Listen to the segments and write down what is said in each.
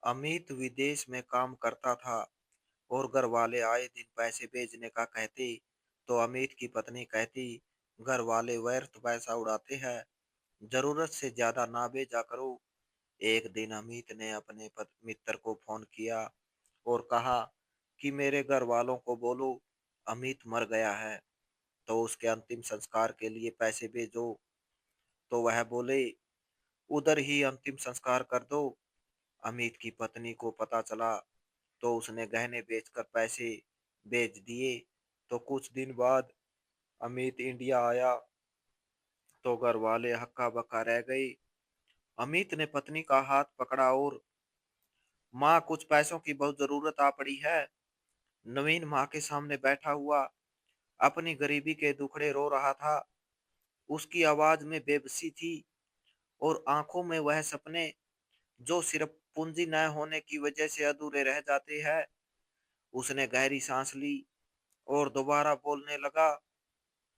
अमित विदेश में काम करता था और घर वाले आए दिन पैसे भेजने का कहते तो अमित की पत्नी कहती, घर वाले व्यर्थ पैसा उड़ाते हैं, जरूरत से ज्यादा ना भेजा करो। एक दिन अमित ने अपने मित्र को फोन किया और कहा कि मेरे घर वालों को बोलो अमित मर गया है, तो उसके अंतिम संस्कार के लिए पैसे भेजो। तो वह बोले, उधर ही अंतिम संस्कार कर दो। अमित की पत्नी को पता चला तो उसने गहने बेचकर पैसे भेज दिए। तो कुछ दिन बाद अमित इंडिया आया तो घर वाले हक्का बक्का रह गए। अमित ने पत्नी का हाथ पकड़ा और, माँ कुछ पैसों की बहुत जरूरत आ पड़ी है। नवीन माँ के सामने बैठा हुआ अपनी गरीबी के दुखड़े रो रहा था। उसकी आवाज में बेबसी थी और आंखों में वह सपने जो सिर्फ पूंजी न होने की वजह से अधूरे रह जाते हैं। उसने गहरी सांस ली और दोबारा बोलने लगा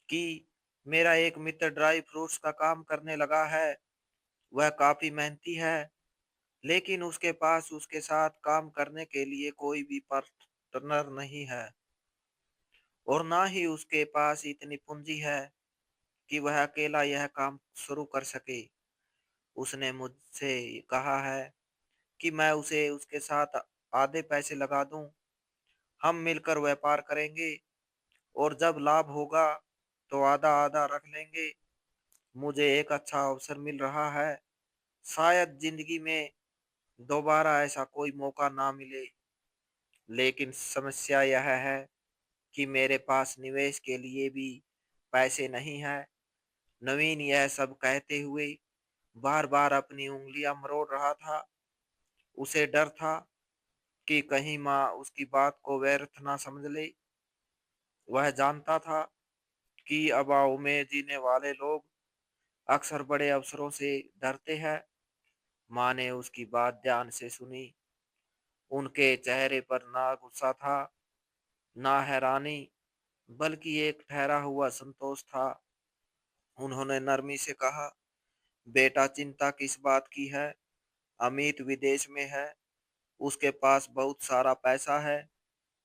कि मेरा एक मित्र ड्राई फ्रूट्स का काम करने लगा है। वह काफी मेहनती है, लेकिन उसके पास उसके साथ काम करने के लिए कोई भी पार्टनर नहीं है और ना ही उसके पास इतनी पूंजी है कि वह अकेला यह काम शुरू कर सके। उसने मुझसे कहा है कि मैं उसे उसके साथ आधे पैसे लगा दूं। हम मिलकर व्यापार करेंगे और जब लाभ होगा तो आधा आधा रख लेंगे। मुझे एक अच्छा अवसर मिल रहा है, शायद जिंदगी में दोबारा ऐसा कोई मौका ना मिले। लेकिन समस्या यह है कि मेरे पास निवेश के लिए भी पैसे नहीं है। नवीन यह सब कहते हुए बार बार अपनी उंगलियां मरोड़ रहा था। उसे डर था कि कहीं माँ उसकी बात को व्यर्थ ना समझ ले। वह जानता था कि अभाव में जीने वाले लोग अक्सर बड़े अवसरों से डरते हैं। माँ ने उसकी बात ध्यान से सुनी। उनके चेहरे पर ना गुस्सा था, ना हैरानी, बल्कि एक ठहरा हुआ संतोष था। उन्होंने नरमी से कहा, बेटा चिंता किस बात की है? अमित विदेश में है, उसके पास बहुत सारा पैसा है,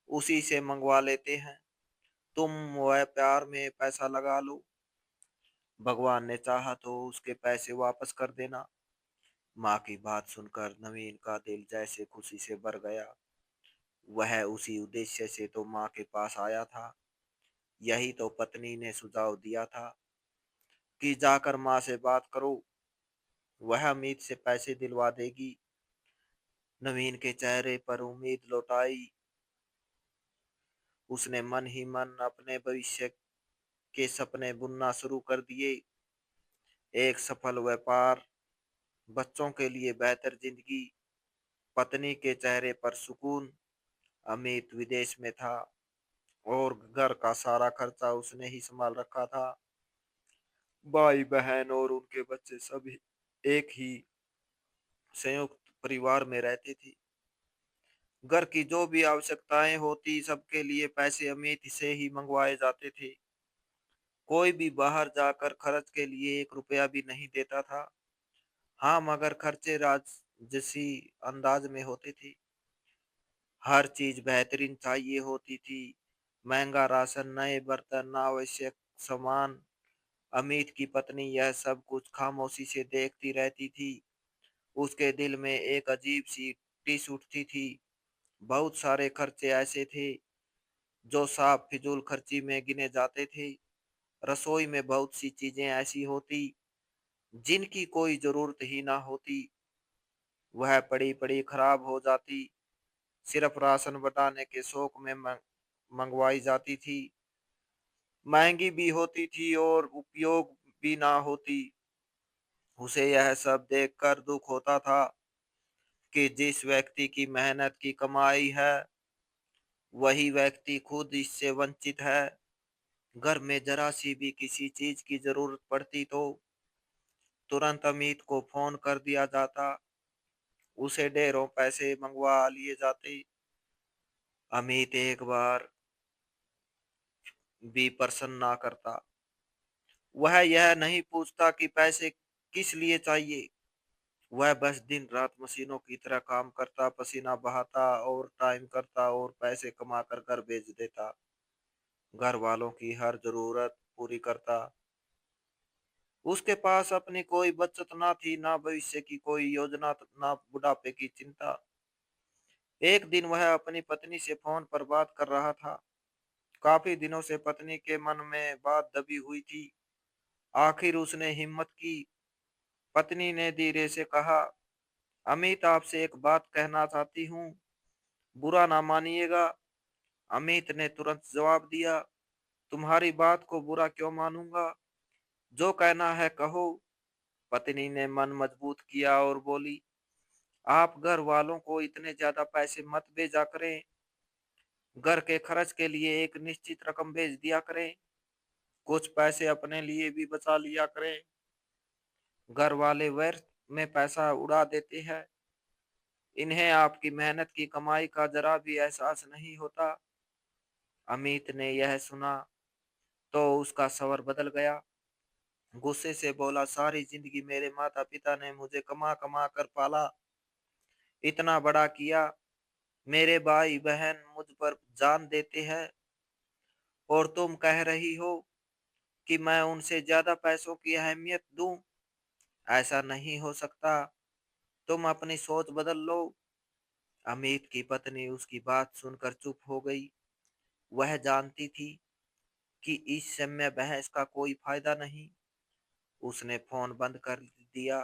उसी से मंगवा लेते हैं। तुम वह प्यार में पैसा लगा लो, भगवान ने चाहा तो उसके पैसे वापस कर देना। माँ की बात सुनकर नवीन का दिल जैसे खुशी से भर गया। वह उसी उद्देश्य से तो माँ के पास आया था। यही तो पत्नी ने सुझाव दिया था कि जाकर माँ से बात करो, वह अमित से पैसे दिलवा देगी। नवीन के चेहरे पर उम्मीद लौटाई। उसने मन ही मन अपने भविष्य के सपने बुनना शुरू कर दिए। एक सफल व्यापार, बच्चों के लिए बेहतर जिंदगी, पत्नी के चेहरे पर सुकून। अमित विदेश में था और घर का सारा खर्चा उसने ही संभाल रखा था। भाई बहन और उनके बच्चे सभी एक ही संयुक्त परिवार में रहते थे। घर की जो भी आवश्यकताएं होती सबके लिए पैसे अमित से ही मंगवाए जाते थे। कोई भी बाहर जाकर खर्च के लिए एक रुपया भी नहीं देता था। हाँ, मगर खर्चे राजसी अंदाज में होते थे। हर चीज बेहतरीन चाहिए होती थी। महंगा राशन, नए बर्तन, आवश्यक सामान। अमित की पत्नी यह सब कुछ खामोशी से देखती रहती थी। उसके दिल में एक अजीब सी टिस उठती थी। बहुत सारे खर्चे ऐसे थे जो साफ फिजूल खर्ची में गिने जाते थे। रसोई में बहुत सी चीजें ऐसी होती जिनकी कोई जरूरत ही ना होती। वह पड़ी पड़ी खराब हो जाती, सिर्फ राशन बढ़ाने के शौक में मंगवाई जाती थी। महंगी भी होती थी और उपयोग भी ना होती। उसे यह सब देखकर दुख होता था कि जिस व्यक्ति की मेहनत की कमाई है वही व्यक्ति खुद इससे वंचित है। घर में जरा सी भी किसी चीज की जरूरत पड़ती तो तुरंत अमित को फोन कर दिया जाता। उसे ढेरों पैसे मंगवा लिए जाते। अमित एक बार भी प्रसन्न ना करता। वह यह नहीं पूछता कि पैसे किस लिए चाहिए। वह बस दिन रात मशीनों की तरह काम करता, पसीना बहाता और टाइम करता और पैसे कमाकर घर भेज देता। घर वालों की हर जरूरत पूरी करता। उसके पास अपनी कोई बचत ना थी, ना भविष्य की कोई योजना, ना बुढ़ापे की चिंता। एक दिन वह अपनी पत्नी से फोन पर बात कर रहा था। काफी दिनों से पत्नी के मन में बात दबी हुई थी। आखिर उसने हिम्मत की। पत्नी ने धीरे से कहा, अमित, आपसे एक बात कहना चाहती हूँ, बुरा ना मानिएगा। अमित ने तुरंत जवाब दिया, तुम्हारी बात को बुरा क्यों मानूंगा, जो कहना है कहो। पत्नी ने मन मजबूत किया और बोली, आप घर वालों को इतने ज्यादा पैसे मत भेजा करें। घर के खर्च के लिए एक निश्चित रकम भेज दिया करें। कुछ पैसे अपने लिए भी बचा लिया करें। घर वाले व्यर्थ में पैसा उड़ा देते हैं। इन्हें आपकी मेहनत की कमाई का जरा भी एहसास नहीं होता। अमित ने यह सुना तो उसका स्वर बदल गया। गुस्से से बोला, सारी जिंदगी मेरे माता पिता ने मुझे कमा कमा कर पाला, इतना बड़ा किया। मेरे भाई बहन मुझ पर जान देते हैं और तुम कह रही हो कि मैं उनसे ज्यादा पैसों की अहमियत दूं। ऐसा नहीं हो सकता। तुम अपनी सोच बदल लो। अमित की पत्नी उसकी बात सुनकर चुप हो गई। वह जानती थी कि इस समय बहस का कोई फायदा नहीं। उसने फोन बंद कर दिया,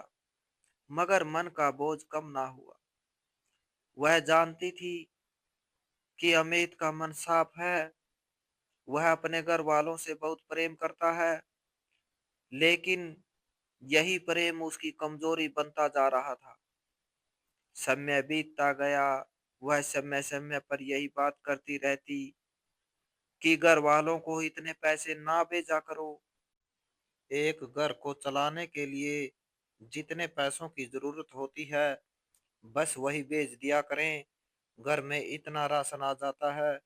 मगर मन का बोझ कम ना हुआ। वह जानती थी कि अमित का मन साफ है। वह अपने घर वालों से बहुत प्रेम करता है, लेकिन यही प्रेम उसकी कमजोरी बनता जा रहा था। समय बीतता गया। वह समय समय पर यही बात करती रहती कि घर वालों को इतने पैसे ना भेजा करो। एक घर को चलाने के लिए जितने पैसों की जरूरत होती है, बस वही भेज दिया करें। घर में इतना राशन आ जाता है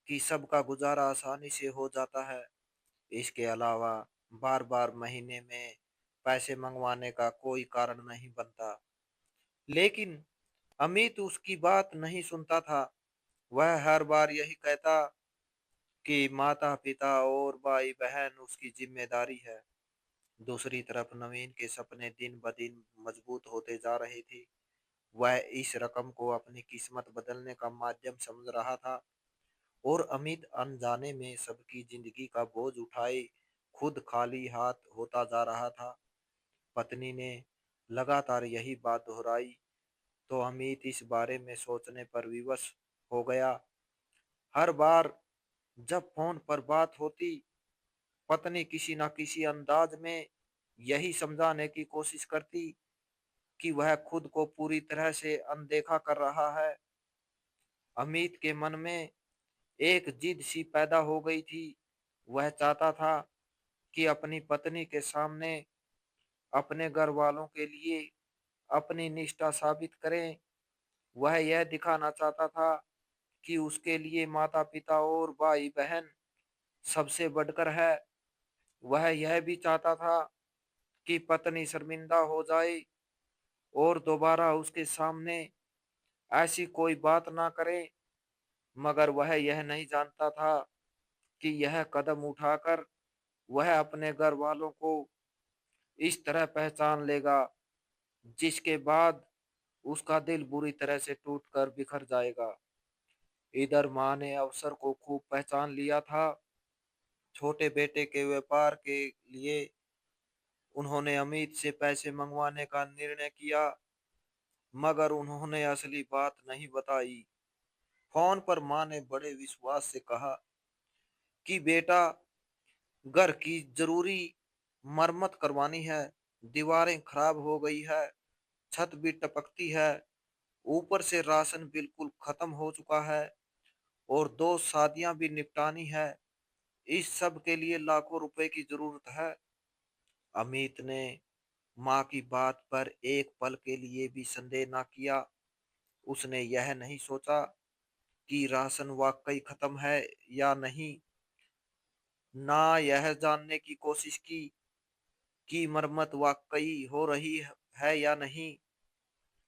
कि सबका गुजारा आसानी से हो जाता है। इसके अलावा बार बार महीने में पैसे मंगवाने का कोई कारण नहीं बनता। लेकिन अमित उसकी बात नहीं सुनता था। वह हर बार यही कहता कि माता पिता और भाई बहन उसकी जिम्मेदारी है। दूसरी तरफ नवीन के सपने दिन ब दिन मजबूत होते जा रहे थे। वह इस रकम को अपनी किस्मत बदलने का माध्यम समझ रहा था और अमित अनजाने में सबकी जिंदगी का बोझ उठाए खुद खाली हाथ होता जा रहा था। पत्नी ने लगातार यही बात दोहराई तो अमित इस बारे में सोचने पर विवश हो गया। हर बार जब फोन पर बात होती, पत्नी किसी न किसी अंदाज में यही समझाने की कोशिश करती कि वह खुद को पूरी तरह से अनदेखा कर रहा है। अमित के मन में एक जिद सी पैदा हो गई थी। वह चाहता था कि अपनी पत्नी के सामने अपने घर वालों के लिए अपनी निष्ठा साबित करें। वह यह दिखाना चाहता था कि उसके लिए माता पिता और भाई बहन सबसे बढ़कर है। वह यह भी चाहता था कि पत्नी शर्मिंदा हो जाए और दोबारा उसके सामने ऐसी कोई बात ना करे। मगर वह यह नहीं जानता था कि यह कदम उठाकर वह अपने घर वालों को इस तरह पहचान लेगा जिसके बाद उसका दिल बुरी तरह से टूटकर बिखर जाएगा। इधर माँ ने अवसर को खूब पहचान लिया था। छोटे बेटे के व्यापार के लिए उन्होंने अमित से पैसे मंगवाने का निर्णय किया, मगर उन्होंने असली बात नहीं बताई। फोन पर माँ ने बड़े विश्वास से कहा कि बेटा, घर की जरूरी मरम्मत करवानी है, दीवारें खराब हो गई है, छत भी टपकती है, ऊपर से राशन बिल्कुल खत्म हो चुका है और दो शादियां भी निपटानी है। इस सब के लिए लाखों रुपए की जरूरत है। अमित ने माँ की बात पर एक पल के लिए भी संदेह न किया। उसने यह नहीं सोचा कि राशन वाकई खत्म है या नहीं, ना यह जानने की कोशिश की कि मरम्मत वाकई हो रही है या नहीं।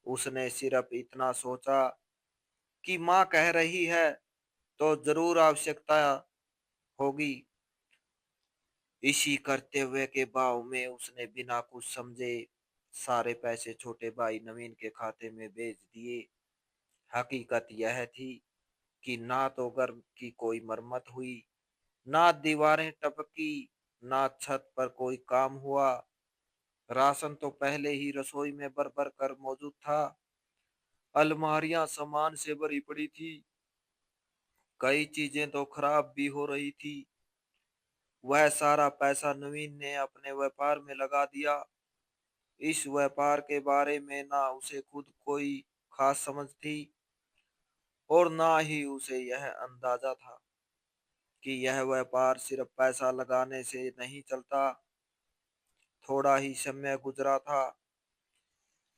उसने सिर्फ इतना सोचा कि माँ कह रही है तो जरूर आवश्यकता होगी। इसी कर्तव्य के भाव में उसने बिना कुछ समझे सारे पैसे छोटे भाई नवीन के खाते में भेज दिए। हकीकत यह थी कि ना तो घर की कोई मरम्मत हुई, ना दीवारें टपकी, ना छत पर कोई काम हुआ। राशन तो पहले ही रसोई में भर भर कर मौजूद था। अलमारियां सामान से भरी पड़ी थी। कई चीजें तो खराब भी हो रही थी। वह सारा पैसा नवीन ने अपने व्यापार में लगा दिया। इस व्यापार के बारे में ना उसे खुद कोई खास समझ थी और ना ही उसे यह अंदाजा था कि यह व्यापार सिर्फ पैसा लगाने से नहीं चलता। थोड़ा ही समय गुजरा था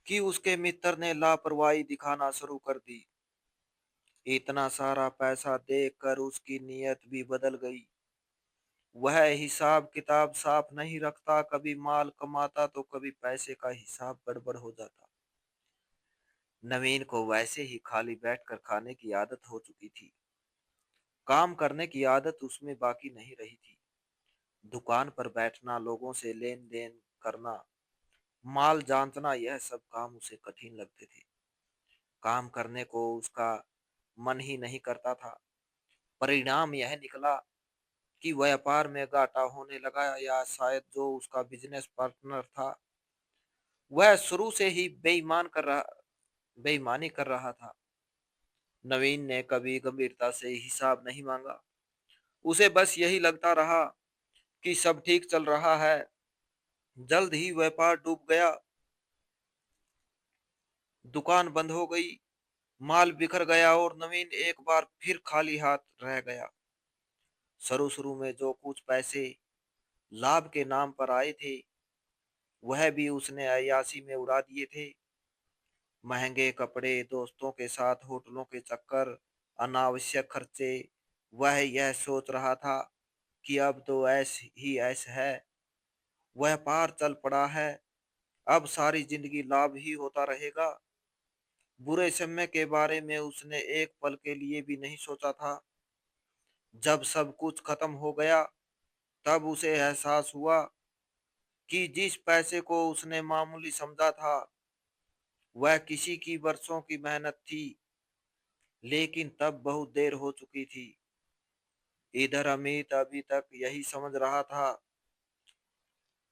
कि उसके मित्र ने लापरवाही दिखाना शुरू कर दी। इतना सारा पैसा देखकर उसकी नीयत भी बदल गई। वह हिसाब किताब साफ नहीं रखता, कभी माल कमाता तो कभी पैसे का हिसाब गड़बड़ हो जाता। नवीन को वैसे ही खाली बैठकर खाने की आदत हो चुकी थी। काम करने की आदत उसमें बाकी नहीं रही थी। दुकान पर बैठना, लोगों से लेन देन करना, माल जांचना, यह सब काम उसे कठिन लगते थे। काम करने को उसका मन ही नहीं करता था। परिणाम यह निकला कि व्यापार में घाटा होने लगा, या शायद जो उसका बिजनेस पार्टनर था वह शुरू से ही बेईमानी कर रहा था। नवीन ने कभी गंभीरता से हिसाब नहीं मांगा। उसे बस यही लगता रहा कि सब ठीक चल रहा है। जल्द ही व्यापार डूब गया। दुकान बंद हो गई, माल बिखर गया और नवीन एक बार फिर खाली हाथ रह गया। शुरू शुरू में जो कुछ पैसे लाभ के नाम पर आए थे वह भी उसने अय्याशी में उड़ा दिए थे। महंगे कपड़े, दोस्तों के साथ होटलों के चक्कर, अनावश्यक खर्चे। वह यह सोच रहा था कि अब तो ऐश ही ऐश है, व्यापार चल पड़ा है, अब सारी जिंदगी लाभ ही होता रहेगा। बुरे समय के बारे में उसने एक पल के लिए भी नहीं सोचा था। जब सब कुछ खत्म हो गया तब उसे एहसास हुआ कि जिस पैसे को उसने मामूली समझा था वह किसी की वर्षों की मेहनत थी। लेकिन तब बहुत देर हो चुकी थी। इधर अमित अभी तक यही समझ रहा था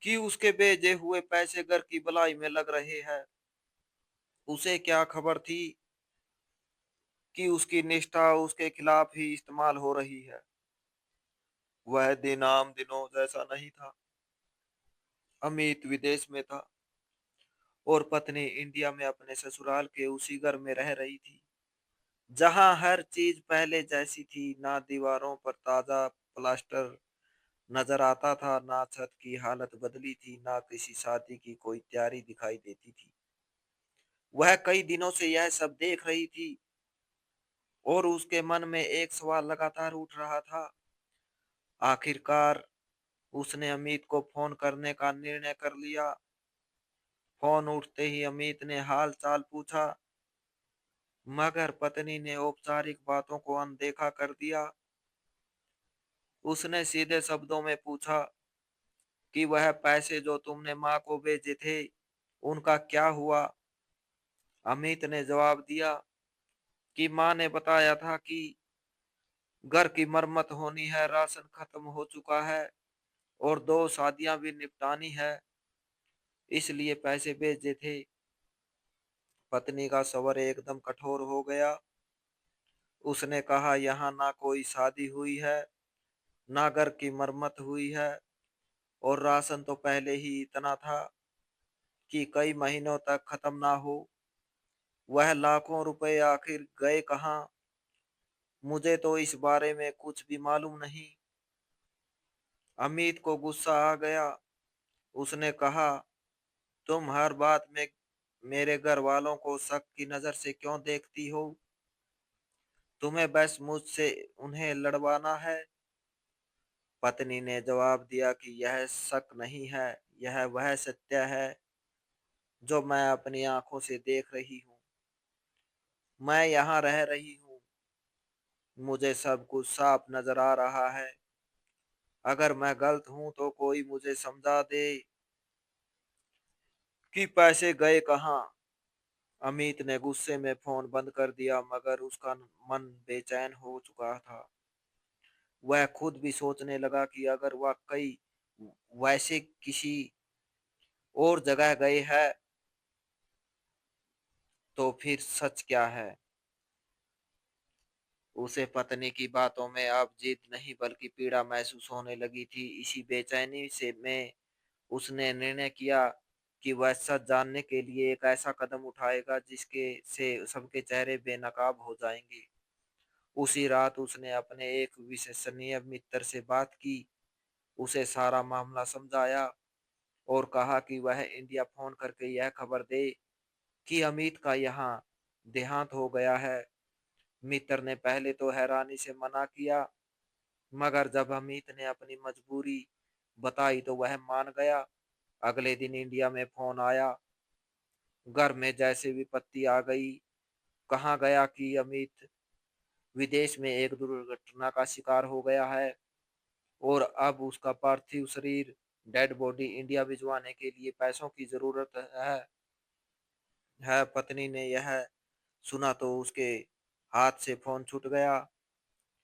कि उसके भेजे हुए पैसे घर की भलाई में लग रहे हैं। उसे क्या खबर थी कि उसकी निष्ठा उसके खिलाफ ही इस्तेमाल हो रही है। वह दिन आम दिनों जैसा नहीं था। अमित विदेश में था और पत्नी इंडिया में अपने ससुराल के उसी घर में रह रही थी, जहां हर चीज पहले जैसी थी। ना दीवारों पर ताजा प्लास्टर नजर आता था, ना छत की हालत बदली थी, ना किसी शादी की कोई तैयारी दिखाई देती थी। वह कई दिनों से यह सब देख रही थी और उसके मन में एक सवाल लगातार उठ रहा था। आखिरकार उसने अमित को फोन करने का निर्णय कर लिया। फोन उठते ही अमित ने हाल चाल पूछा, मगर पत्नी ने औपचारिक बातों को अनदेखा कर दिया। उसने सीधे शब्दों में पूछा कि वह पैसे जो तुमने माँ को भेजे थे उनका क्या हुआ। अमित ने जवाब दिया कि माँ ने बताया था कि घर की मरम्मत होनी है, राशन खत्म हो चुका है और दो शादियां भी निपटानी है, इसलिए पैसे भेजे थे। पत्नी का स्वर एकदम कठोर हो गया। उसने कहा, यहाँ ना कोई शादी हुई है, ना घर की मरम्मत हुई है, और राशन तो पहले ही इतना था कि कई महीनों तक खत्म ना हो। वह लाखों रुपए आखिर गए कहाँ? मुझे तो इस बारे में कुछ भी मालूम नहीं। अमित को गुस्सा आ गया। उसने कहा, तुम हर बात में मेरे घर वालों को शक की नजर से क्यों देखती हो? तुम्हें बस मुझसे उन्हें लड़वाना है। पत्नी ने जवाब दिया कि यह शक नहीं है, यह वह सत्य है जो मैं अपनी आंखों से देख रही हूँ। मैं यहाँ रह रही हूँ, मुझे सब कुछ साफ नजर आ रहा है। अगर मैं गलत हूँ तो कोई मुझे समझा दे कि पैसे गए कहाँ। अमित ने गुस्से में फोन बंद कर दिया, मगर उसका मन बेचैन हो चुका था। वह खुद भी सोचने लगा कि अगर वाकई वैसे किसी और जगह गए है तो फिर सच क्या है। उसे पत्नी की बातों में अब जिद नहीं बल्कि पीड़ा महसूस होने लगी थी। इसी बेचैनी से में उसने निर्णय किया कि वह सच जानने के लिए एक ऐसा कदम उठाएगा जिसके से सबके चेहरे बेनकाब हो जाएंगे। उसी रात उसने अपने एक विश्वसनीय मित्र से बात की, उसे सारा मामला समझाया और कहा कि वह इंडिया फोन करके यह खबर दे कि अमित का यहाँ देहांत हो गया है। मित्र ने पहले तो हैरानी से मना किया, मगर जब अमित ने अपनी मजबूरी बताई तो वह मान गया। अगले दिन इंडिया में फोन आया। घर में जैसे विपत्ति आ गई। कहा गया कि अमित विदेश में एक दुर्घटना का शिकार हो गया है और अब उसका पार्थिव शरीर, डेड बॉडी इंडिया भिजवाने के लिए पैसों की जरूरत है। पत्नी ने यह सुना तो उसके हाथ से फोन छूट गया।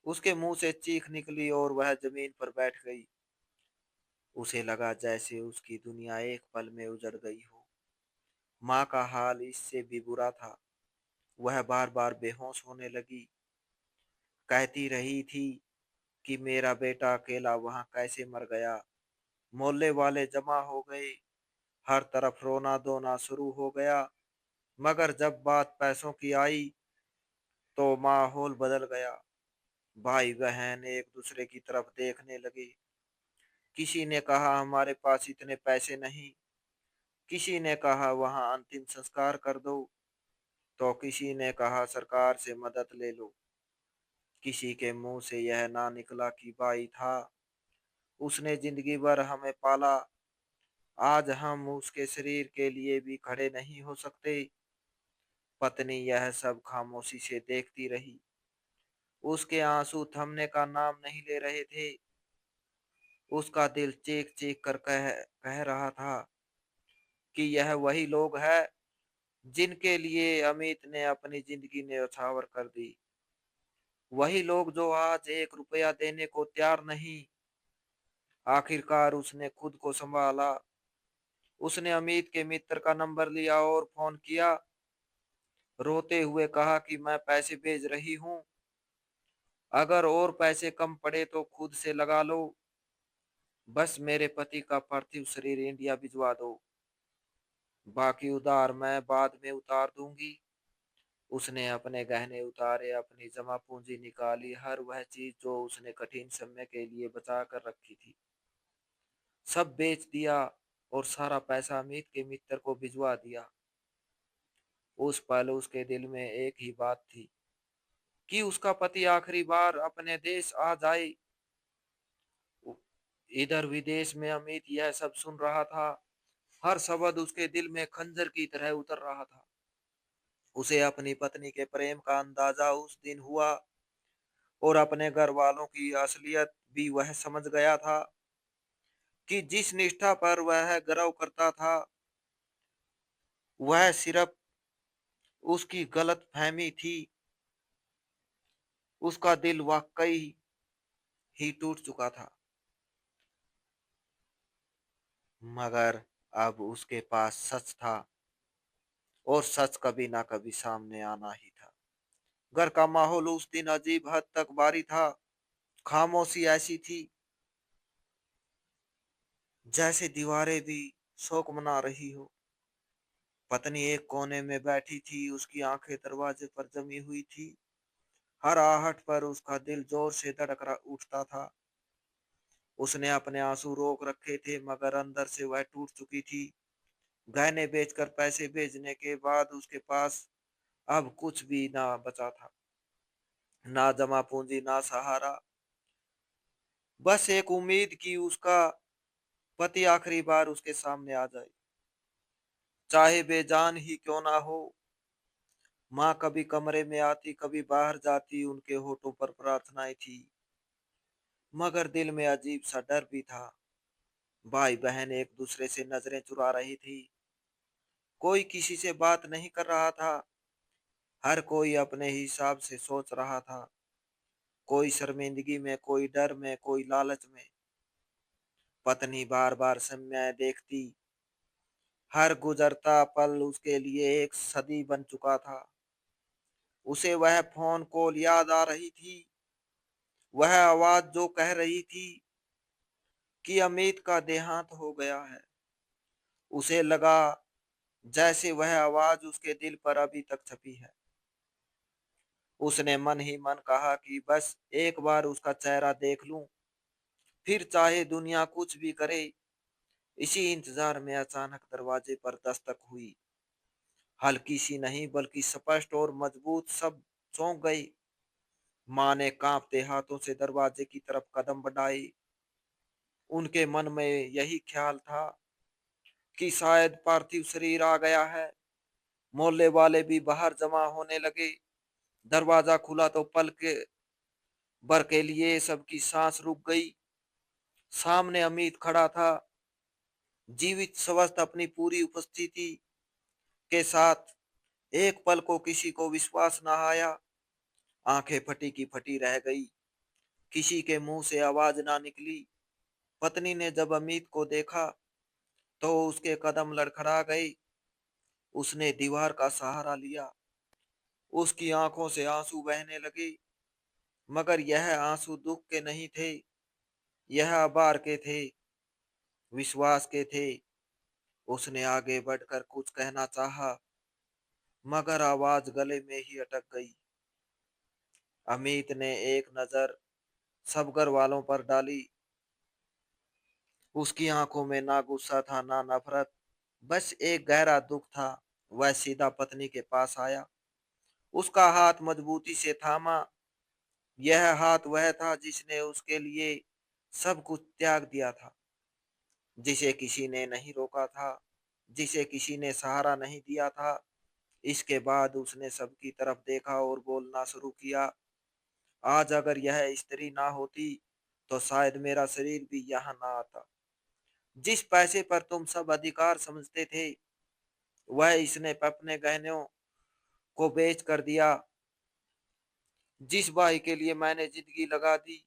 उसके मुंह से चीख निकली और वह जमीन पर बैठ गई। उसे लगा जैसे उसकी दुनिया एक पल में उजड़ गई हो। माँ का हाल इससे भी बुरा था। वह बार बार बेहोश होने लगी, कहती रही थी कि मेरा बेटा अकेला वहां कैसे मर गया। मोहल्ले वाले जमा हो गए, हर तरफ रोना धोना शुरू हो गया। मगर जब बात पैसों की आई तो माहौल बदल गया। भाई बहन एक दूसरे की तरफ देखने लगे। किसी ने कहा हमारे पास इतने पैसे नहीं, किसी ने कहा वहां अंतिम संस्कार कर दो, तो किसी ने कहा सरकार से मदद ले लो। किसी के मुंह से यह ना निकला कि भाई था, उसने जिंदगी भर हमें पाला, आज हम उसके शरीर के लिए भी खड़े नहीं हो सकते। पत्नी यह सब खामोशी से देखती रही। उसके आंसू थमने का नाम नहीं ले रहे थे। उसका दिल चीख चीख कर कह रहा था कि यह वही लोग हैं जिनके लिए अमित ने अपनी जिंदगी न्यौछावर कर दी। वही लोग जो आज एक रुपया देने को तैयार नहीं। आखिरकार उसने खुद को संभाला। उसने अमित के मित्र का नंबर लिया और फोन किया। रोते हुए कहा कि मैं पैसे भेज रही हूँ, अगर और पैसे कम पड़े तो खुद से लगा लो। बस मेरे पति का पार्थिव शरीर इंडिया भिजवा दो, बाकी उधार मैं बाद में उतार दूंगी। उसने अपने गहने उतारे, अपनी जमा पूंजी निकाली, हर वह चीज जो उसने कठिन समय के लिए बचा कर रखी थी सब बेच दिया और सारा पैसा अमित के मित्र को भिजवा दिया। उस पल उसके दिल में एक ही बात थी कि उसका पति आखिरी बार अपने देश आ जाए। इधर विदेश में अमित यह सब सुन रहा था। हर शब्द उसके दिल में खंजर की तरह उतर रहा था। उसे अपनी पत्नी के प्रेम का अंदाजा उस दिन हुआ और अपने घर वालों की असलियत भी वह समझ गया था कि जिस निष्ठा पर वह गर्व करता था वह सिर्फ उसकी गलत फहमी थी। उसका दिल वाकई ही टूट चुका था, मगर अब उसके पास सच था और सच कभी ना कभी सामने आना ही था। घर का माहौल उस दिन अजीब हद तक भारी था। खामोशी ऐसी थी जैसे दीवारें भी शोक मना रही हो। पत्नी एक कोने में बैठी थी, उसकी आंखें दरवाजे पर जमी हुई थी। हर आहट पर उसका दिल जोर से उठता था। उसने अपने आंसू रोक रखे थे, मगर अंदर से वह टूट चुकी थी। गहने बेचकर पैसे भेजने के बाद उसके पास अब कुछ भी ना बचा था, ना जमा पूंजी ना सहारा। बस एक उम्मीद कि उसका पति आखिरी बार उसके सामने आ जाए। चाहे बेजान ही क्यों ना हो। माँ कभी कमरे में आती, कभी बाहर जाती, उनके होठों पर प्रार्थनाएं थी, मगर दिल में अजीब सा डर भी था। भाई बहन एक दूसरे से नजरें चुरा रही थी, कोई किसी से बात नहीं कर रहा था, हर कोई अपने हिसाब से सोच रहा था। कोई शर्मिंदगी में, कोई डर में, कोई लालच में। पत्नी बार बार समय देखती, हर गुजरता पल उसके लिए एक सदी बन चुका था। उसे वह फोन कॉल याद आ रही थी, वह आवाज जो कह रही थी कि अमित का देहांत हो गया है। उसे लगा जैसे वह आवाज उसके दिल पर अभी तक छपी है। उसने मन ही मन कहा कि बस एक बार उसका चेहरा देख लूं, फिर चाहे दुनिया कुछ भी करे। इसी इंतजार में अचानक दरवाजे पर दस्तक हुई। हल्की सी नहीं बल्कि स्पष्ट और मजबूत, सब चौंक गई। माँ ने कांपते हाथों से दरवाजे की तरफ कदम बढ़ाए। उनके मन में यही ख्याल था कि शायद पार्थिव शरीर आ गया है। मोहल्ले वाले भी बाहर जमा होने लगे। दरवाजा खुला तो पल के भर के लिए सबकी सांस रुक गई। सामने अमित खड़ा था, जीवित स्वस्थ, अपनी पूरी उपस्थिति के साथ। एक पल को किसी को विश्वास न आया। आंखें फटी की फटी रह गई, किसी के मुंह से आवाज ना निकली। पत्नी ने जब अमित को देखा तो उसके कदम लड़खड़ा गए। उसने दीवार का सहारा लिया। उसकी आंखों से आंसू बहने लगे, मगर यह आंसू दुख के नहीं थे, यह आभार के थे, विश्वास के थे। उसने आगे बढ़कर कुछ कहना चाहा, मगर आवाज गले में ही अटक गई। अमित ने एक नजर सब घर वालों पर डाली। उसकी आंखों में ना गुस्सा था ना नफरत, बस एक गहरा दुख था। वह सीधा पत्नी के पास आया, उसका हाथ मजबूती से थामा। यह हाथ वह था जिसने उसके लिए सब कुछ त्याग दिया था, जिसे किसी ने नहीं रोका था, जिसे किसी ने सहारा नहीं दिया था। इसके बाद उसने सबकी तरफ देखा और बोलना शुरू किया। आज अगर यह स्त्री ना होती तो शायद मेरा शरीर भी यहाँ ना आता। जिस पैसे पर तुम सब अधिकार समझते थे, वह इसने अपने गहनों को बेच कर दिया। जिस भाई के लिए मैंने जिंदगी लगा दी,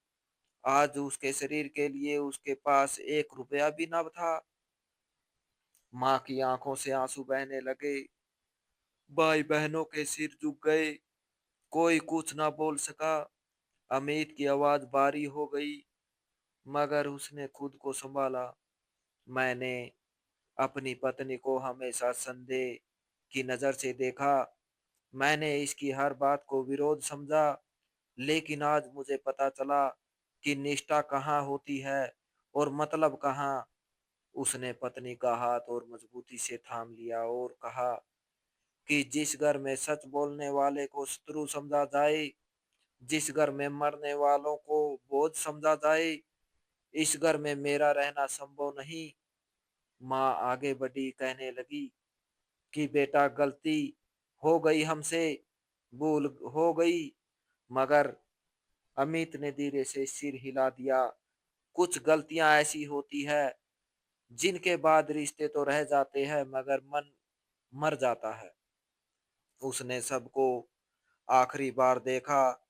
आज उसके शरीर के लिए उसके पास एक रुपया भी न था। माँ की आंखों से आंसू बहने लगे। भाई बहनों के सिर झुक गए। कोई कुछ ना बोल सका। अमित की आवाज भारी हो गई, मगर उसने खुद को संभाला। मैंने अपनी पत्नी को हमेशा संदेह की नजर से देखा। मैंने इसकी हर बात को विरोध समझा, लेकिन आज मुझे पता चला कि निष्ठा कहाँ होती है और मतलब कहाँ। उसने पत्नी का हाथ और मजबूती से थाम लिया और कहा कि जिस घर में सच बोलने वाले को शत्रु समझा जाए, जिस घर में मरने वालों को बोझ समझा जाए, इस घर में मेरा रहना संभव नहीं। माँ आगे बढ़ी, कहने लगी कि बेटा, गलती हो गई हमसे, भूल हो गई। मगर अमित ने धीरे से सिर हिला दिया। कुछ गलतियां ऐसी होती है जिनके बाद रिश्ते तो रह जाते हैं मगर मन मर जाता है। उसने सबको आखिरी बार देखा।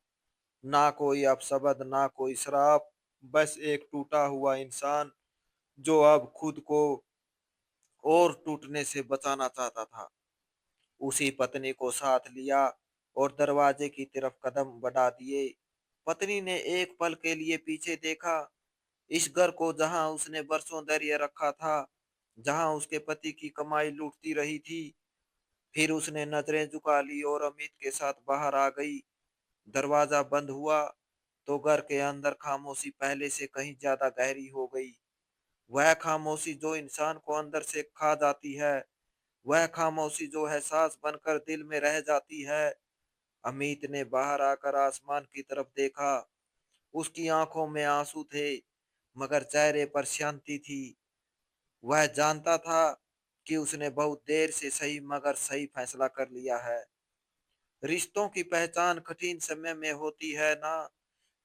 ना कोई अपशब्द, ना कोई श्राप, बस एक टूटा हुआ इंसान जो अब खुद को और टूटने से बचाना चाहता था। उसी पत्नी को साथ लिया और दरवाजे की तरफ कदम बढ़ा दिए। पत्नी ने एक पल के लिए पीछे देखा। इस घर को जहां उसने बरसों धैर्य रखा था, जहां उसके पति की कमाई लूटती रही थी। फिर उसने नजरें झुका ली और अमित के साथ बाहर आ गई। दरवाजा बंद हुआ तो घर के अंदर खामोशी पहले से कहीं ज्यादा गहरी हो गई। वह खामोशी जो इंसान को अंदर से खा जाती है, वह खामोशी जो एहसास बनकर दिल में रह जाती है। अमित ने बाहर आकर आसमान की तरफ देखा। उसकी आंखों में आंसू थे, मगर चेहरे पर शांति थी। वह जानता था कि उसने बहुत देर से सही मगर सही फैसला कर लिया है। रिश्तों की पहचान कठिन समय में होती है ना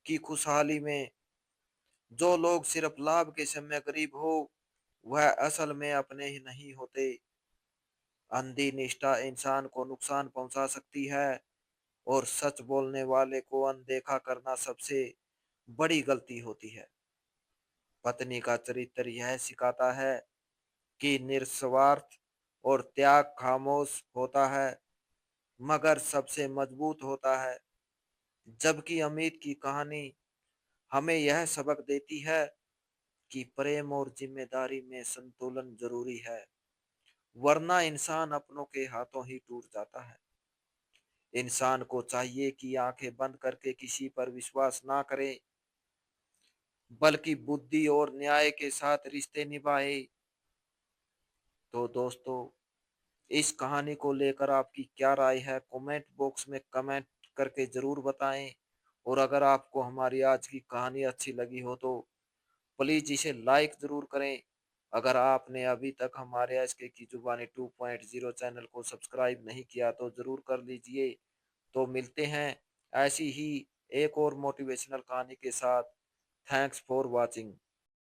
कि खुशहाली में। जो लोग सिर्फ लाभ के समय गरीब हो, वह असल में अपने ही नहीं होते। अंधी निष्ठा इंसान को नुकसान पहुंचा सकती है और सच बोलने वाले को अनदेखा करना सबसे बड़ी गलती होती है। पत्नी का चरित्र यह सिखाता है कि निस्वार्थ और त्याग खामोश होता है मगर सबसे मजबूत होता है। जबकि अमित की कहानी हमें यह सबक देती है कि प्रेम और जिम्मेदारी में संतुलन जरूरी है, वरना इंसान अपनों के हाथों ही टूट जाता है। इंसान को चाहिए कि आंखें बंद करके किसी पर विश्वास ना करे, बल्कि बुद्धि और न्याय के साथ रिश्ते निभाए। तो दोस्तों, इस कहानी को लेकर आपकी क्या राय है, कमेंट बॉक्स में कमेंट करके जरूर बताएं। और अगर आपको हमारी आज की कहानी अच्छी लगी हो तो प्लीज इसे लाइक जरूर करें। अगर आपने अभी तक हमारे एसके की जुबानी 2.0 चैनल को सब्सक्राइब नहीं किया तो जरूर कर लीजिए। तो मिलते हैं ऐसी ही एक और मोटिवेशनल कहानी के साथ। Thanks for watching.